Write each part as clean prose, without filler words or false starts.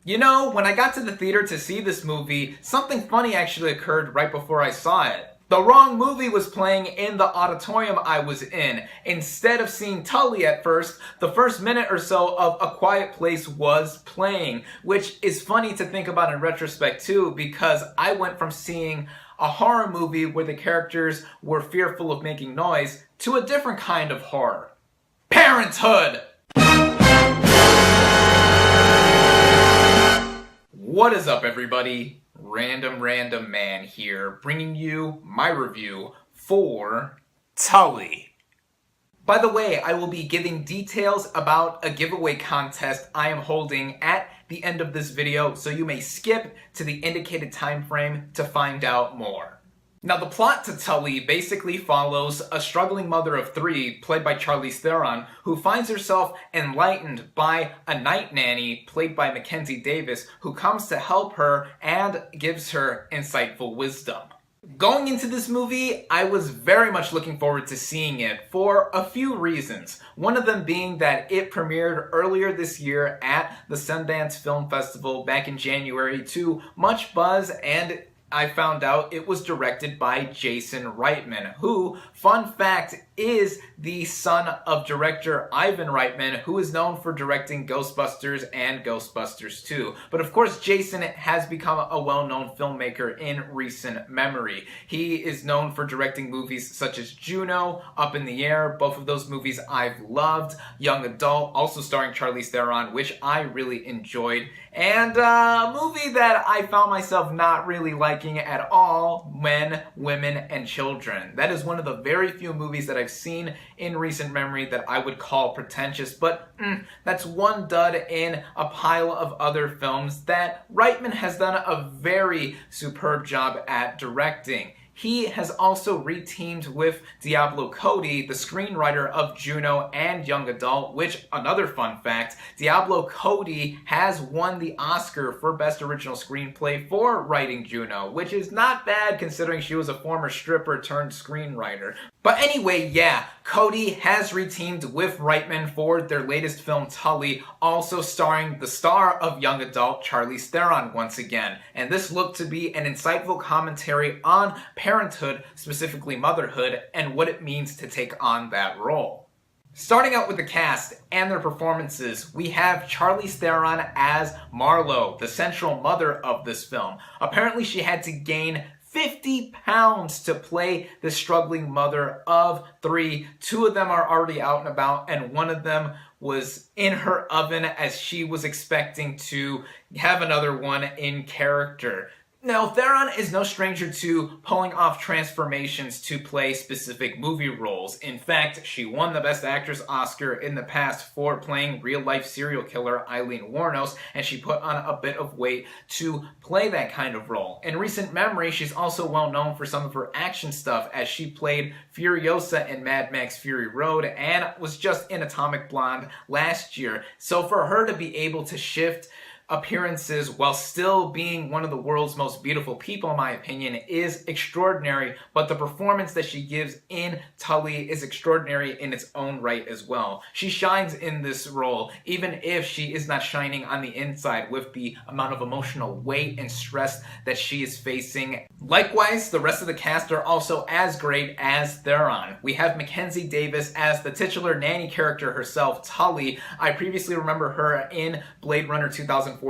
You know, when I got to the theater to see this movie, something funny actually occurred right before I saw it. The wrong movie was playing in the auditorium I was in. Instead of seeing Tully at first, the first minute or so of A Quiet Place was playing, which is funny to think about in retrospect too, because I went from seeing a horror movie where the characters were fearful of making noise to a different kind of horror. Parenthood! What is up, everybody? Random Random Man here, bringing you my review for Tully. By the way, I will be giving details about a giveaway contest I am holding at the end of this video, so you may skip to the indicated time frame to find out more. Now, the plot to Tully basically follows a struggling mother of three, played by Charlize Theron, who finds herself enlightened by a night nanny, played by Mackenzie Davis, who comes to help her and gives her insightful wisdom. Going into this movie, I was very much looking forward to seeing it for a few reasons. One of them being that it premiered earlier this year at the Sundance Film Festival back in January to much buzz, and I found out it was directed by Jason Reitman, who, fun fact, is the son of director Ivan Reitman, who is known for directing Ghostbusters and Ghostbusters 2. But of course, Jason has become a well-known filmmaker in recent memory. He is known for directing movies such as Juno, Up in the Air, both of those movies I've loved, Young Adult, also starring Charlize Theron, which I really enjoyed, and a movie that I found myself not really liking at all, Men, Women, and Children. That is one of the very few movies that I've seen in recent memory that I would call pretentious, but that's one dud in a pile of other films that Reitman has done a very superb job at directing. He has also reteamed with Diablo Cody, the screenwriter of Juno and Young Adult, which, another fun fact, Diablo Cody has won the Oscar for Best Original Screenplay for writing Juno, which is not bad considering she was a former stripper turned screenwriter. But anyway, yeah, Cody has reteamed with Reitman for their latest film, Tully, also starring the star of Young Adult, Charlize Theron, once again. And this looked to be an insightful commentary on parenthood, specifically motherhood, and what it means to take on that role. Starting out with the cast and their performances, we have Charlize Theron as Marlo, the central mother of this film. Apparently she had to gain 50 pounds to play the struggling mother of three. Two of them are already out and about, and one of them was in her oven as she was expecting to have another one in character. Now, Theron is no stranger to pulling off transformations to play specific movie roles. In fact, she won the Best Actress Oscar in the past for playing real-life serial killer Eileen Wuornos, and she put on a bit of weight to play that kind of role. In recent memory, she's also well known for some of her action stuff, as she played Furiosa in Mad Max Fury Road and was just in Atomic Blonde last year. So for her to be able to shift appearances while still being one of the world's most beautiful people, in my opinion, is extraordinary, but the performance that she gives in Tully is extraordinary in its own right as well. She shines in this role, even if she is not shining on the inside with the amount of emotional weight and stress that she is facing. Likewise, the rest of the cast are also as great as Theron. We have Mackenzie Davis as the titular nanny character herself, Tully. I previously remember her in Blade Runner 2049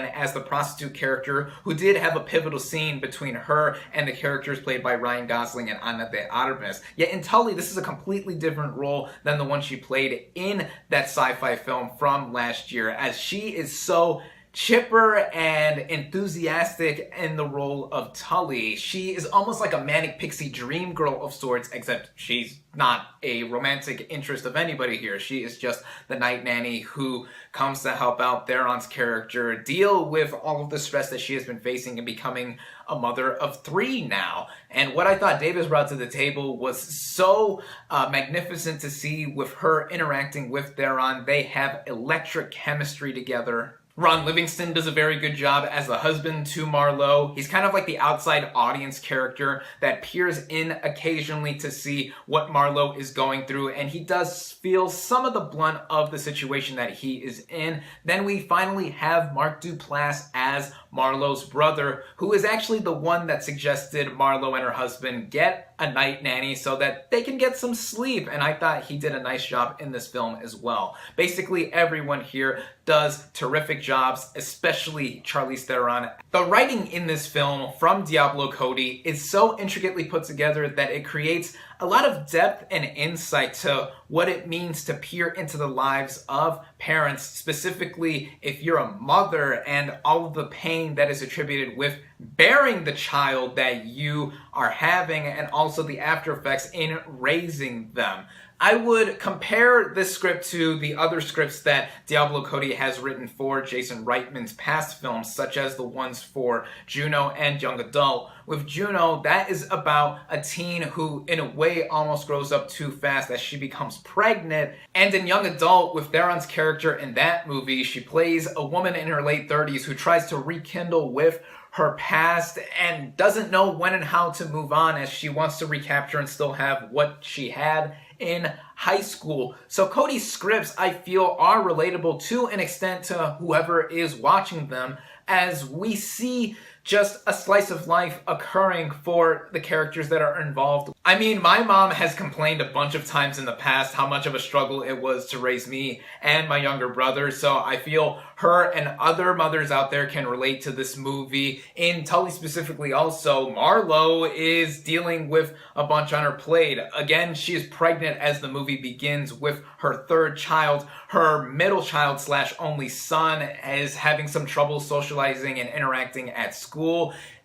as the prostitute character, who did have a pivotal scene between her and the characters played by Ryan Gosling and Ana de Armas. Yet in Tully, this is a completely different role than the one she played in that sci-fi film from last year, as she is so chipper and enthusiastic in the role of Tully. She is almost like a manic pixie dream girl of sorts, except she's not a romantic interest of anybody here. She is just the night nanny who comes to help out Theron's character deal with all of the stress that she has been facing and becoming a mother of three now. And what I thought Davis brought to the table was so magnificent to see with her interacting with Theron. They have electric chemistry together Ron Livingston does a very good job as the husband to Marlo. He's kind of like the outside audience character that peers in occasionally to see what Marlo is going through, and he does feel some of the blunt of the situation that he is in. Then we finally have Mark Duplass as Marlo's brother, who is actually the one that suggested Marlo and her husband get a night nanny so that they can get some sleep, and I thought he did a nice job in this film as well. Basically, everyone here does terrific jobs, especially Charlize Theron. The writing in this film from Diablo Cody is so intricately put together that it creates a lot of depth and insight to what it means to peer into the lives of parents, specifically if you're a mother, and all of the pain that is attributed with bearing the child that you are having, and also the after effects in raising them. I would compare this script to the other scripts that Diablo Cody has written for Jason Reitman's past films, such as the ones for Juno and Young Adult. With Juno, that is about a teen who, in a way, almost grows up too fast as she becomes pregnant. And in Young Adult, with Theron's character in that movie, she plays a woman in her late 30s who tries to rekindle with her past and doesn't know when and how to move on, as she wants to recapture and still have what she had in high school. So Cody's scripts, I feel, are relatable to an extent to whoever is watching them, as we see just a slice of life occurring for the characters that are involved. I mean, my mom has complained a bunch of times in the past how much of a struggle it was to raise me and my younger brother, so I feel her and other mothers out there can relate to this movie. In Tully specifically also, Marlo is dealing with a bunch on her plate. Again, she is pregnant as the movie begins with her third child. Her middle child / only son is having some trouble socializing and interacting at school.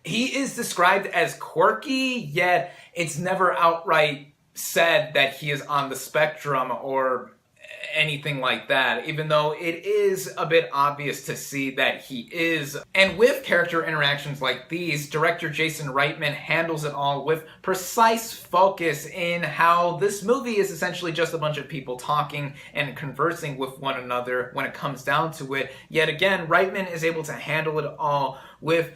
He is described as quirky, yet it's never outright said that he is on the spectrum or anything like that, even though it is a bit obvious to see that he is. And with character interactions like these, director Jason Reitman handles it all with precise focus in how this movie is essentially just a bunch of people talking and conversing with one another when it comes down to it. Yet again, Reitman is able to handle it all with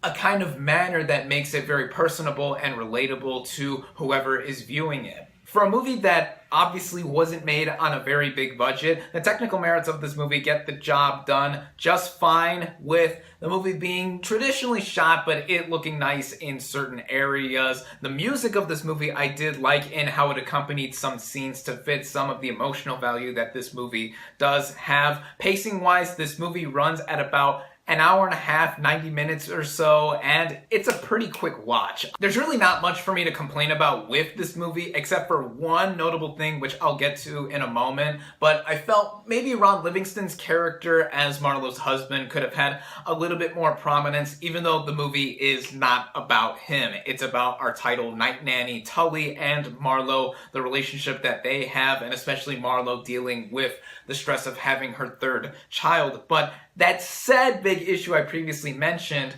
a kind of manner that makes it very personable and relatable to whoever is viewing it. For a movie that obviously wasn't made on a very big budget, the technical merits of this movie get the job done just fine, with the movie being traditionally shot but it looking nice in certain areas. The music of this movie I did like in how it accompanied some scenes to fit some of the emotional value that this movie does have. Pacing wise, this movie runs at about an hour and a half, 90 minutes or so, and it's a pretty quick watch. There's really not much for me to complain about with this movie, except for one notable thing, which I'll get to in a moment, but I felt maybe Ron Livingston's character as Marlo's husband could have had a little bit more prominence, even though the movie is not about him. It's about our title night nanny, Tully, and Marlo, the relationship that they have, and especially Marlo dealing with the stress of having her third child. But that said big issue I previously mentioned,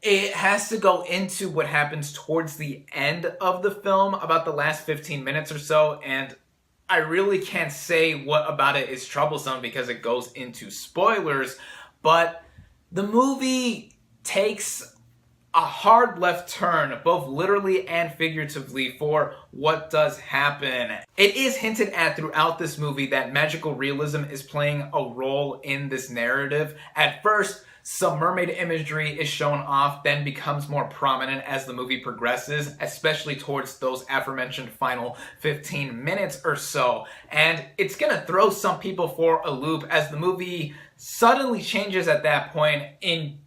it has to go into what happens towards the end of the film, about the last 15 minutes or so, and I really can't say what about it is troublesome because it goes into spoilers, but the movie takes a hard left turn, both literally and figuratively, for what does happen. It is hinted at throughout this movie that magical realism is playing a role in this narrative. At first, some mermaid imagery is shown off, then becomes more prominent as the movie progresses, especially towards those aforementioned final 15 minutes or so. And it's gonna throw some people for a loop as the movie suddenly changes at that point in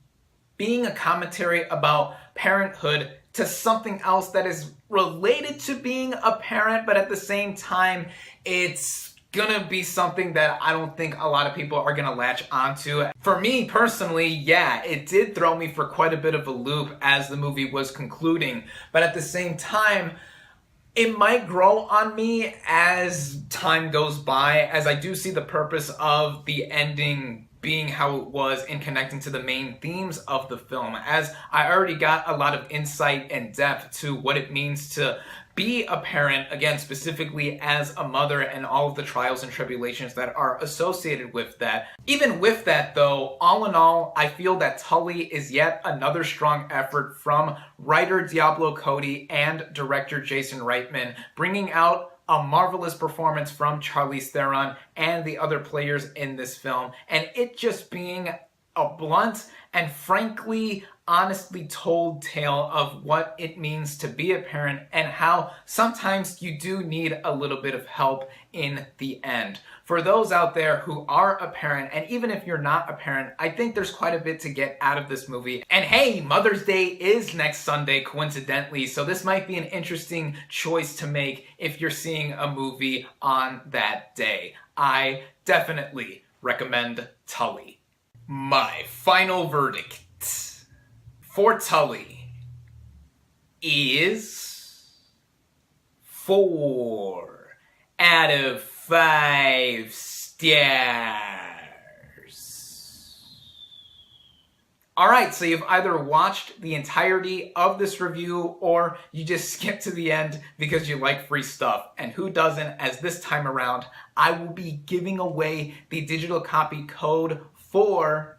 being a commentary about parenthood to something else that is related to being a parent, but at the same time, it's gonna be something that I don't think a lot of people are gonna latch onto. For me personally, yeah, it did throw me for quite a bit of a loop as the movie was concluding, but at the same time, it might grow on me as time goes by, as I do see the purpose of the ending being how it was in connecting to the main themes of the film, as I already got a lot of insight and depth to what it means to be a parent, again, specifically as a mother and all of the trials and tribulations that are associated with that. Even with that though, all in all, I feel that Tully is yet another strong effort from writer Diablo Cody and director Jason Reitman, bringing out a marvelous performance from Charlize Theron and the other players in this film, and it just being a blunt and frankly, honestly told tale of what it means to be a parent and how sometimes you do need a little bit of help in the end. For those out there who are a parent, and even if you're not a parent, I think there's quite a bit to get out of this movie. And hey, Mother's Day is next Sunday, coincidentally, so this might be an interesting choice to make if you're seeing a movie on that day. I definitely recommend Tully. My final verdict for Tully is 4 out of 5 stars. Alright, so you've either watched the entirety of this review or you just skipped to the end because you like free stuff. And who doesn't, as this time around, I will be giving away the digital copy code for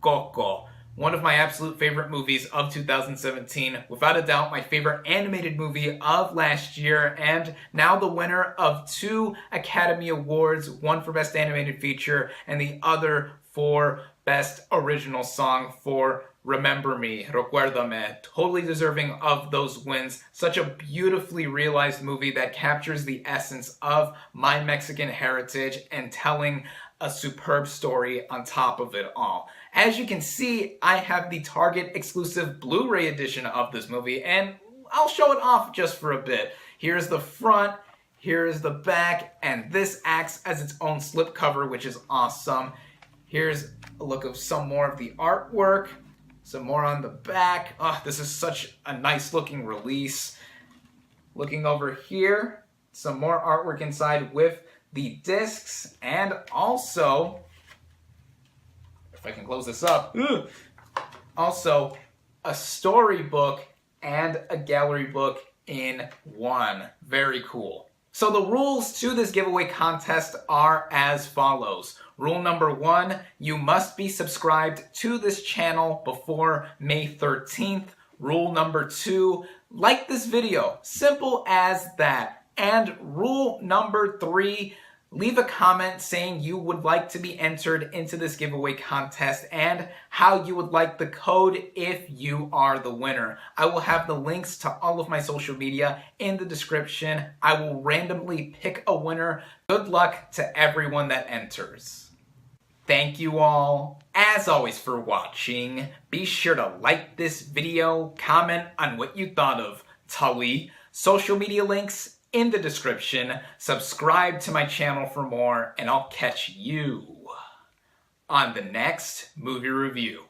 Coco, one of my absolute favorite movies of 2017, without a doubt my favorite animated movie of last year, and now the winner of 2 Academy Awards, one for Best Animated Feature and the other for Best Original Song for Remember Me, Recuérdame. Totally deserving of those wins. Such a beautifully realized movie that captures the essence of my Mexican heritage and telling a superb story on top of it all. As you can see, I have the Target exclusive Blu-ray edition of this movie, and I'll show it off just for a bit. Here's the front, here's the back, and this acts as its own slipcover, which is awesome. Here's a look of some more of the artwork, some more on the back. Oh, this is such a nice looking release. Looking over here, some more artwork inside with the discs, and also, if I can close this up, also a storybook and a gallery book in one. Very cool. So the rules to this giveaway contest are as follows. Rule number 1, you must be subscribed to this channel before May 13th. Rule number 2, like this video. Simple as that. And rule number 3, leave a comment saying you would like to be entered into this giveaway contest and how you would like the code if you are the winner. I will have the links to all of my social media in the description. I will randomly pick a winner. Good luck to everyone that enters. Thank you all, as always, for watching. Be sure to like this video, comment on what you thought of Tully, social media links in the description, subscribe to my channel for more, and I'll catch you on the next movie review.